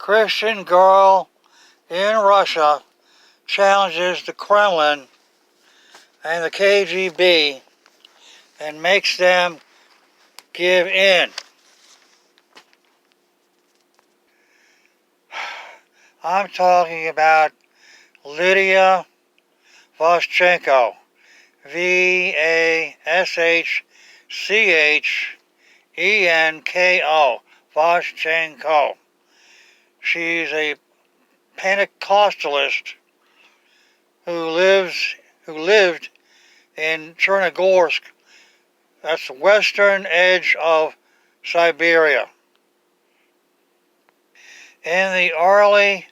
Christian girl in Russia challenges the Kremlin and the KGB and makes them give in. I'm talking about LYDIA VASHCHENKO, VASHCHENKO, VASHCHENKO. She's a Pentecostalist who lived in Chernogorsk. That's the western edge of Siberia. In the early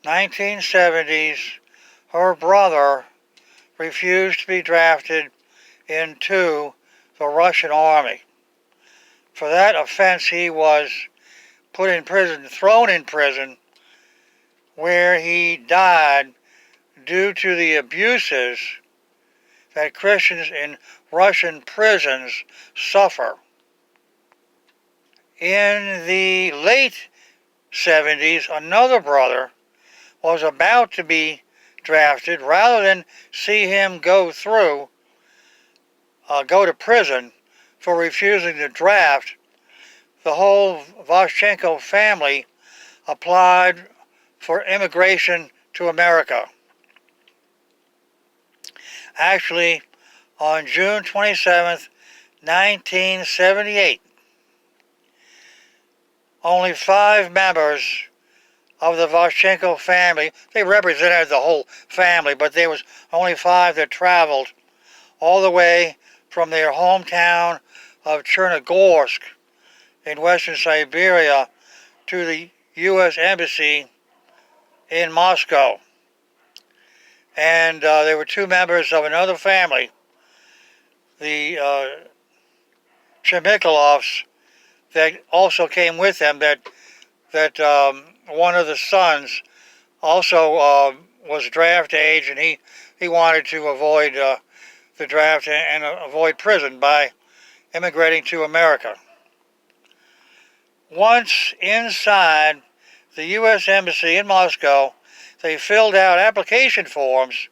1970s, her brother refused to be drafted into the Russian army. For that offense, he was put in prison, thrown in prison, where he died due to the abuses that Christians in Russian prisons suffer. In the late 70s, another brother was about to be drafted. Rather than see him go to prison for refusing to draft, the whole Vashchenko family applied for immigration to America. Actually, on June 27th, 1978, only 5 members of the Vashchenko family, they represented the whole family, but there was only 5 that traveled all the way from their hometown of Chernogorsk in western Siberia to the U.S. Embassy in Moscow. And there were 2 members of another family, the Chmykhalovs, that also came with them, that one of the sons also was draft age, and he wanted to avoid the draft and avoid prison by immigrating to America. Once inside the U.S. Embassy in Moscow, they filled out application forms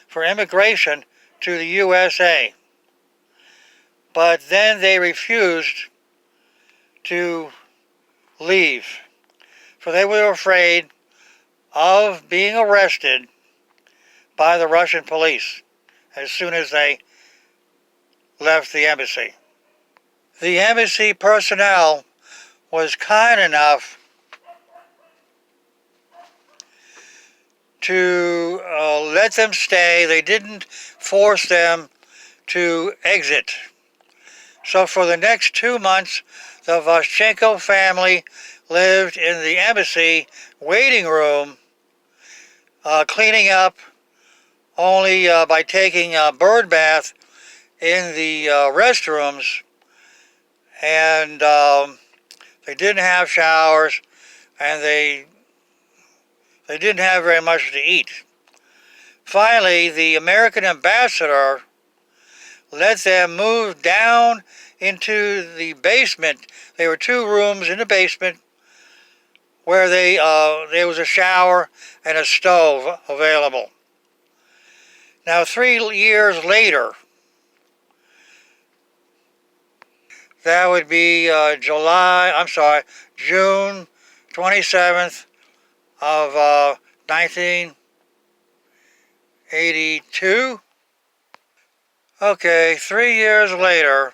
for immigration to the USA. But then they refused to leave, for they were afraid of being arrested by the Russian police as soon as they left the embassy. The embassy personnel was kind enough to let them stay. They didn't force them to exit. So for the next 2 months, the Vashchenko family lived in the embassy waiting room, cleaning up only by taking a bird bath in the restrooms, and they didn't have showers, and they didn't have very much to eat. Finally, the American ambassador let them move down into the basement. There were 2 rooms in the basement where there was a shower and a stove available. Now, 3 years later, that would be June 27th of 1982. Okay, 3 years later,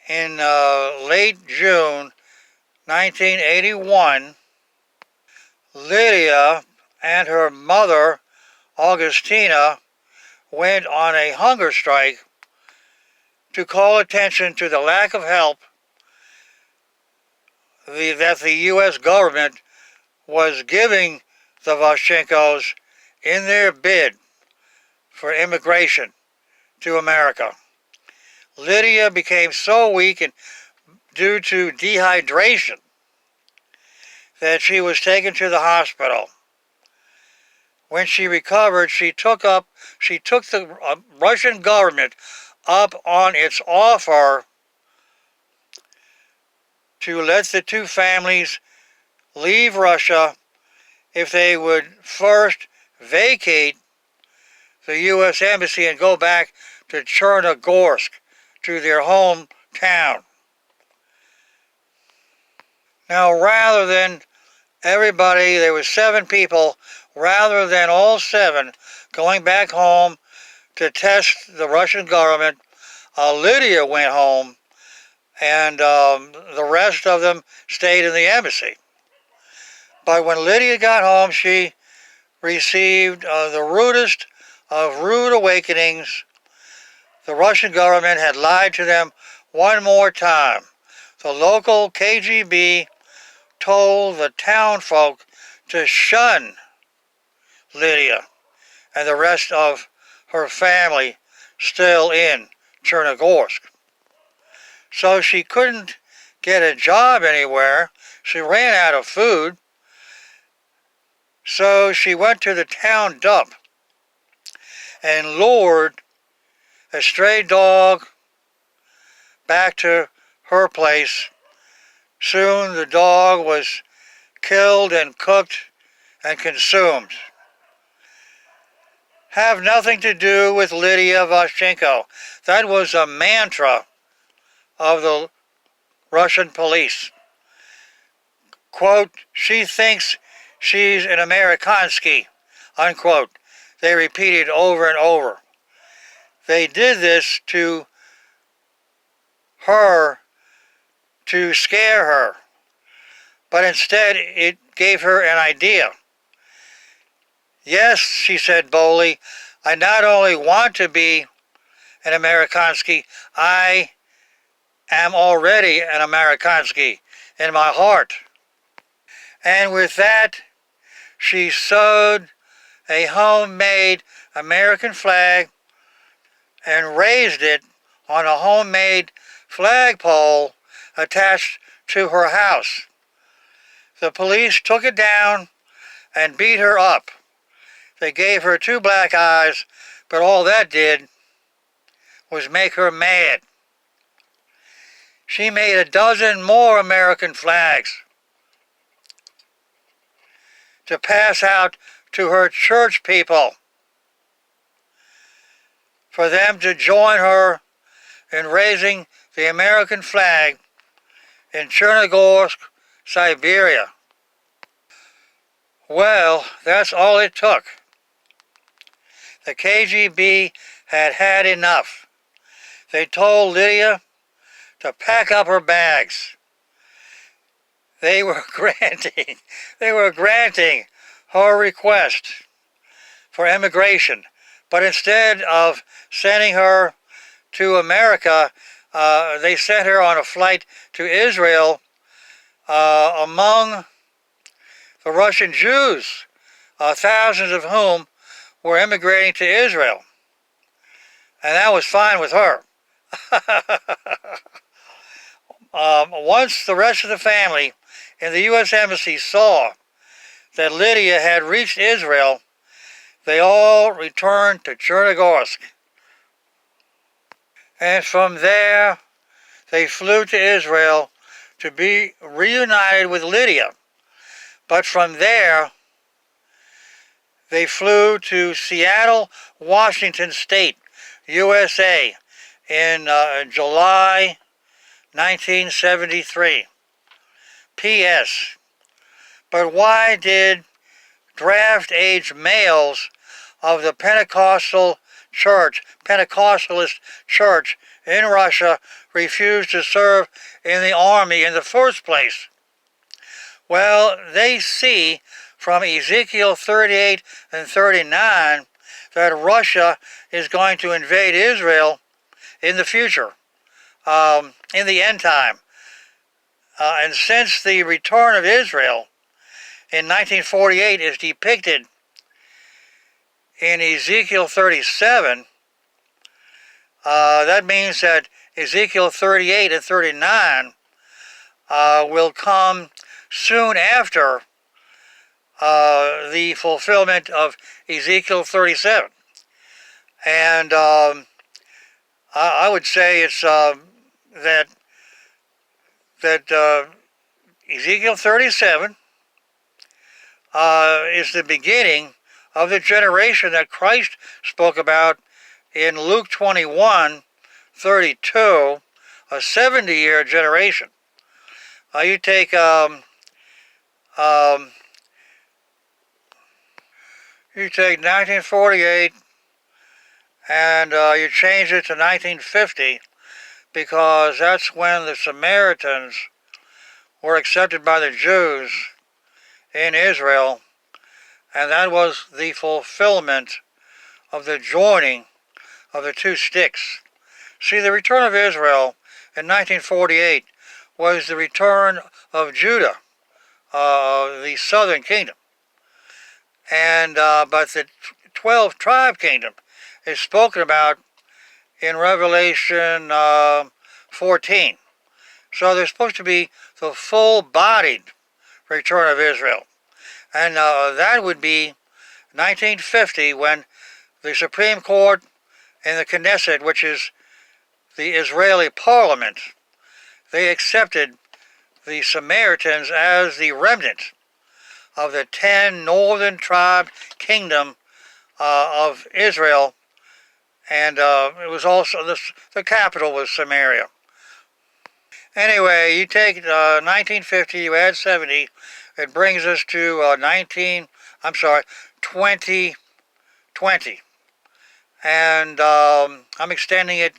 in late June 1981, Lydia and her mother, Augustina, went on a hunger strike to call attention to the lack of help that the U.S. government was giving the Vashchenkos in their bid for immigration to America. Lydia became so weak and due to dehydration that she was taken to the hospital. When she recovered, she took the Russian government up on its offer to let the 2 families leave Russia if they would first vacate the U.S. Embassy and go back to Chernogorsk, to their hometown. Now, rather than everybody, there were 7 people, rather than all 7 going back home to test the Russian government, Lydia went home, and the rest of them stayed in the embassy. But when Lydia got home, she received the rudest of rude awakenings. The Russian government had lied to them one more time. The local KGB told the townfolk to shun Lydia and the rest of her family still in Chernogorsk. So she couldn't get a job anywhere. She ran out of food. So she went to the town dump and lured a stray dog back to her place. Soon the dog was killed and cooked and consumed. Have nothing to do with Lydia Vashchenko. That was a mantra of the Russian police. Quote, she thinks she's an Americansky, unquote. They repeated over and over. They did this to her, to scare her, but instead it gave her an idea. Yes, she said boldly, I not only want to be an Americansky, I am already an Americansky in my heart. And with that, she sewed a homemade American flag and raised it on a homemade flagpole attached to her house. The police took it down and beat her up. They gave her 2 black eyes, but all that did was make her mad. She made a dozen more American flags to pass out to her church people, for them to join her in raising the American flag in Chernogorsk, Siberia. Well, that's all it took. The KGB had had enough. They told Lydia to pack up her bags. They were granting her request for emigration, but instead of sending her to America, they sent her on a flight to Israel, among the Russian Jews, thousands of whom were immigrating to Israel. And that was fine with her. Once the rest of the family in the U.S. Embassy saw that Lydia had reached Israel, they all returned to Chernogorsk. And from there, they flew to Israel to be reunited with Lydia. But from there, they flew to Seattle, Washington State, USA, in July 1973. P.S. But why did draft-age males of the Pentecostalist church in Russia refuse to serve in the army in the first place? Well, they see from Ezekiel 38 and 39 that Russia is going to invade Israel in the future, in the end time. And since the return of Israel in 1948 is depicted in Ezekiel 37, that means that Ezekiel 38 and 39 will come soon after the fulfillment of Ezekiel 37. And I would say it's that Ezekiel 37 is the beginning of the generation that Christ spoke about in Luke 21:32, a 70-year generation. You take you take 1948 and you change it to 1950, because that's when the Samaritans were accepted by the Jews in Israel, and that was the fulfillment of the joining of the two sticks. See, the return of Israel in 1948 was the return of Judah, the southern kingdom, and but the 12 tribe kingdom is spoken about in Revelation 14. So there's supposed to be the full-bodied return of Israel. And that would be 1950, when the Supreme Court and the Knesset, which is the Israeli parliament, they accepted the Samaritans as the remnant of the 10 northern tribe kingdom of Israel. And it was also, the capital was Samaria. Anyway, you take 1950, you add 70, it brings us to 2020. And I'm extending it,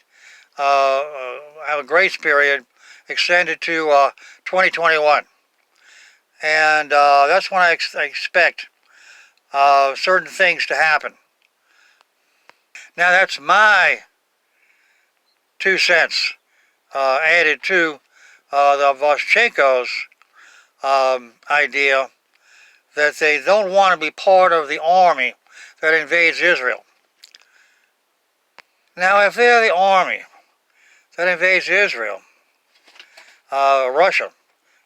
I have a grace period extended to 2021. And that's when I expect certain things to happen. Now that's my 2 cents added to the Vashchenkos idea that they don't want to be part of the army that invades Israel. Now, if they're the army that invades Israel, Russia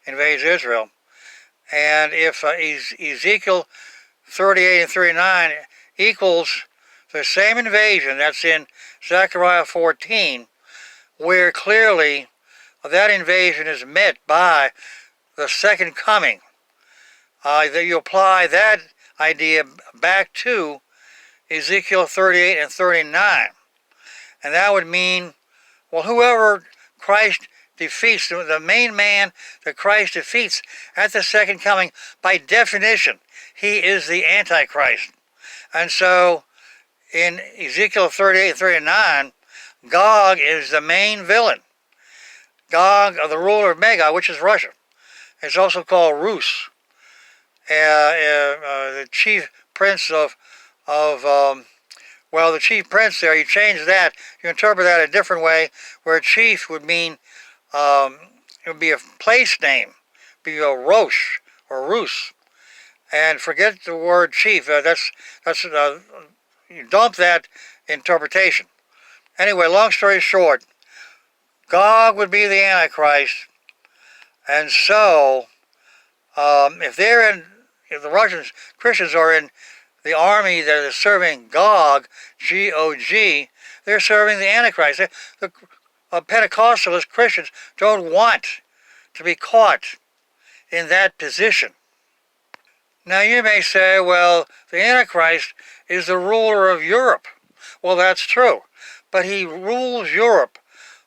invades Israel, and if Ezekiel 38 and 39 equals the same invasion that's in Zechariah 14, where clearly that invasion is met by the second coming, that you apply that idea back to Ezekiel 38 and 39. And that would mean, well, whoever Christ defeats, the main man that Christ defeats at the second coming, by definition, he is the Antichrist. And so in Ezekiel 38 and 39, Gog is the main villain. Gog, the ruler of Magog, which is Russia. It's also called Rus. The chief prince well, the chief prince there, you change that, you interpret that a different way, where chief would mean, it would be a place name, be a Rosh or Rus. And forget the word chief, you dump that interpretation. Anyway, long story short, Gog would be the Antichrist, and so if the Russians, Christians are in the army that is serving Gog, G-O-G, they're serving the Antichrist. The Pentecostalist Christians don't want to be caught in that position. Now you may say, well, the Antichrist is the ruler of Europe. Well, that's true. But he rules Europe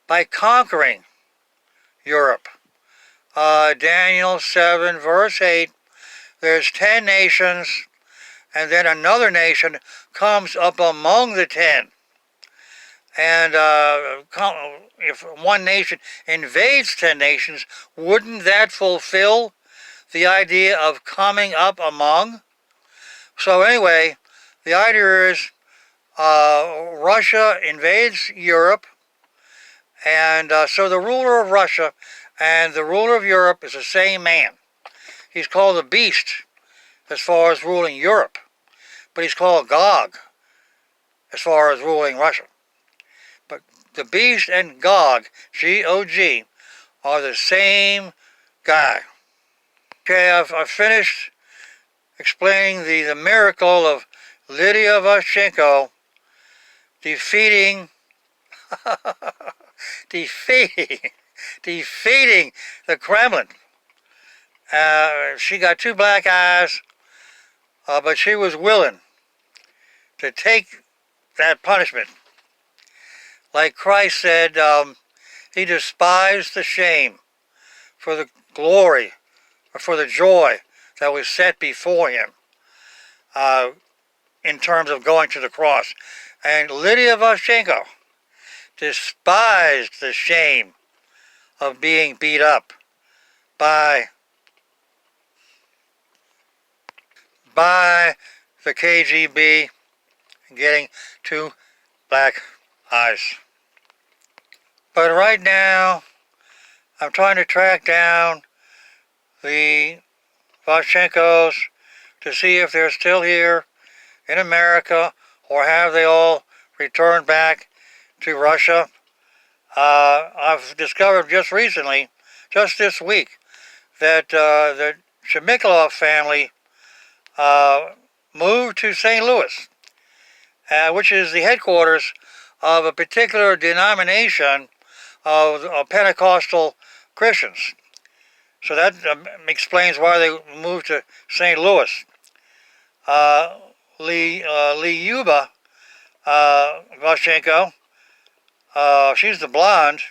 by conquering Europe. Daniel 7, verse 8, there's 10 nations, and then another nation comes up among the 10. And if one nation invades 10 nations, wouldn't that fulfill the idea of coming up among? So anyway, the idea is Russia invades Europe, and so the ruler of Russia and the ruler of Europe is the same man. He's called the beast as far as ruling Europe, but he's called Gog as far as ruling Russia. But the beast and Gog, G-O-G, are the same guy. Okay, I've finished explaining the miracle of LYDIA VASHCHENKO defeating the Kremlin. She got 2 black eyes, but she was willing to take that punishment. Like Christ said, he despised the shame for the glory, or for the joy that was set before him in terms of going to the cross. And LYDIA VASHCHENKO despised the shame of being beat up by the KGB and getting 2 black eyes. But right now, I'm trying to track down the Vashchenkos to see if they're still here in America, or have they all returned back to Russia. I've discovered just recently, just this week, that the Chmykhalovs family moved to St. Louis, which is the headquarters of a particular denomination of Pentecostal Christians. So that explains why they moved to St. Louis. LYDIA Vashchenko, she's the blonde.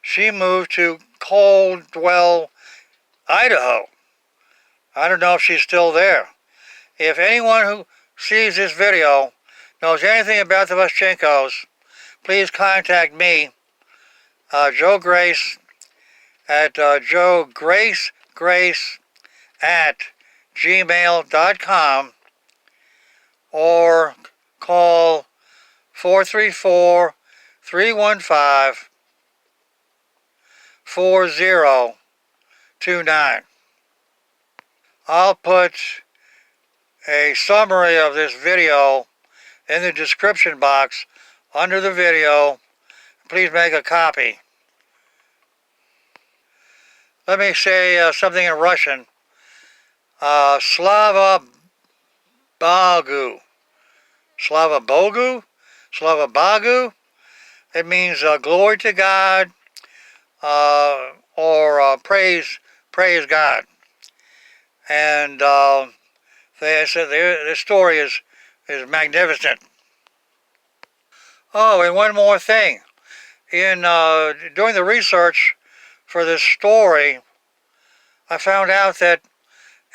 She moved to Caldwell, Idaho. I don't know if she's still there. If anyone who sees this video knows anything about the Vashchenkos, please contact me, Joe Grace, at joegracegrace@gmail.com, or call 434-315-4029. I'll put a summary of this video in the description box under the video. Please make a copy. Let me say something in Russian. Slava Bogu. Slava Bogu? Slava Bogu? It means glory to God, or praise God. And they said this story is magnificent. Oh, and one more thing. In doing the research for this story, I found out that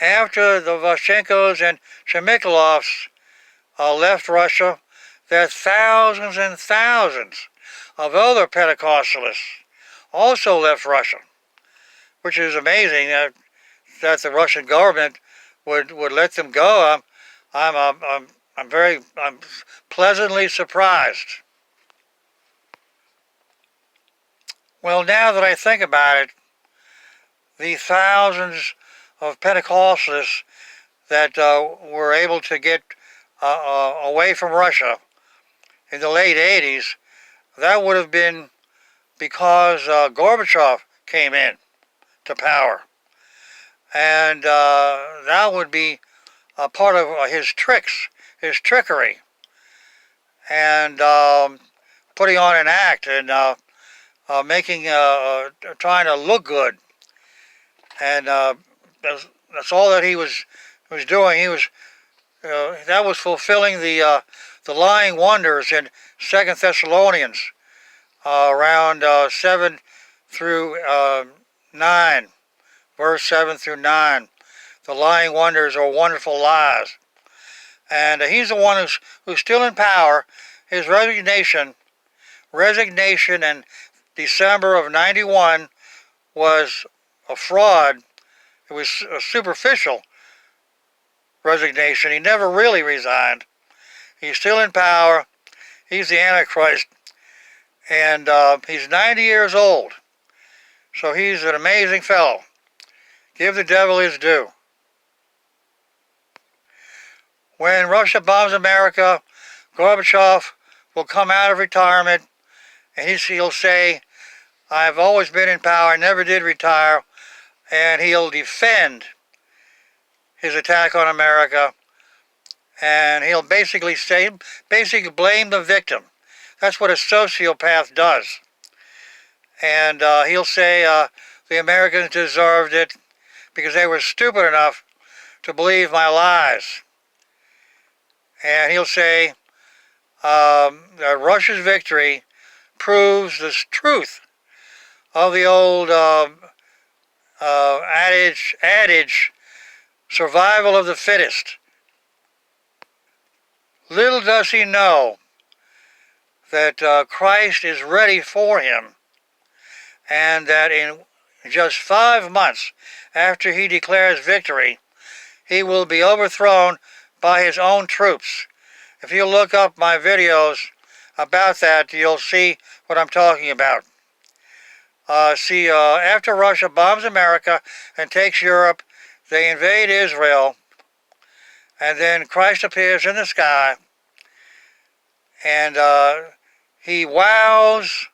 after the Vashchenkos and Chmykhalovs left Russia, there are thousands and thousands of other Pentecostalists also left Russia, which is amazing that the Russian government would let them go. I'm pleasantly surprised. Well, now that I think about it, the thousands of Pentecostalists that were able to get away from Russia in the late 80s, that would have been because Gorbachev came in to power. And that would be a part of his tricks, his trickery, and putting on an act and trying to look good. And that's all that he was doing. He was that was fulfilling the lying wonders in 2 Thessalonians around 7 through 9, verse 7 through 9. The lying wonders are wonderful lies. And he's the one who's still in power. His resignation in December of 91 was a fraud. It was a superficial resignation. He never really resigned. He's still in power. He's the Antichrist. And he's 90 years old. So he's an amazing fellow. Give the devil his due. When Russia bombs America, Gorbachev will come out of retirement and he'll say, I've always been in power, I never did retire, and he'll defend his attack on America, and he'll basically blame the victim. That's what a sociopath does. And he'll say the Americans deserved it because they were stupid enough to believe my lies. and he'll say that Russia's victory proves the truth of the old adage, survival of the fittest. Little does he know that Christ is ready for him, and that in just 5 months after he declares victory, he will be overthrown by his own troops. If you look up my videos about that, you'll see what I'm talking about. After Russia bombs America and takes Europe, they invade Israel, and then Christ appears in the sky, and he wows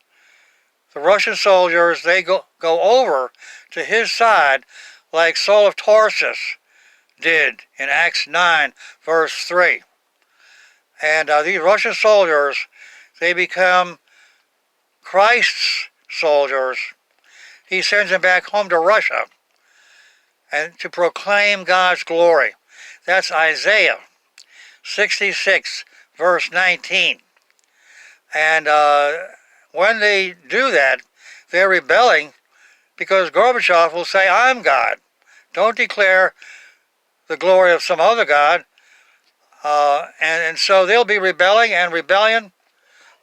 the Russian soldiers. They go over to his side like Saul of Tarsus did in Acts 9, verse 3. And these Russian soldiers, they become Christ's soldiers. He sends them back home to Russia and to proclaim God's glory. That's Isaiah 66, verse 19. And when they do that, they're rebelling, because Gorbachev will say, I'm God. Don't declare the glory of some other God. And so they'll be rebelling, and rebellion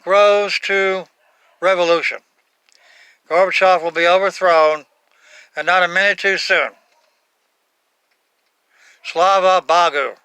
grows to revolution. Gorbachev will be overthrown, and not a minute too soon. Slava Bogu.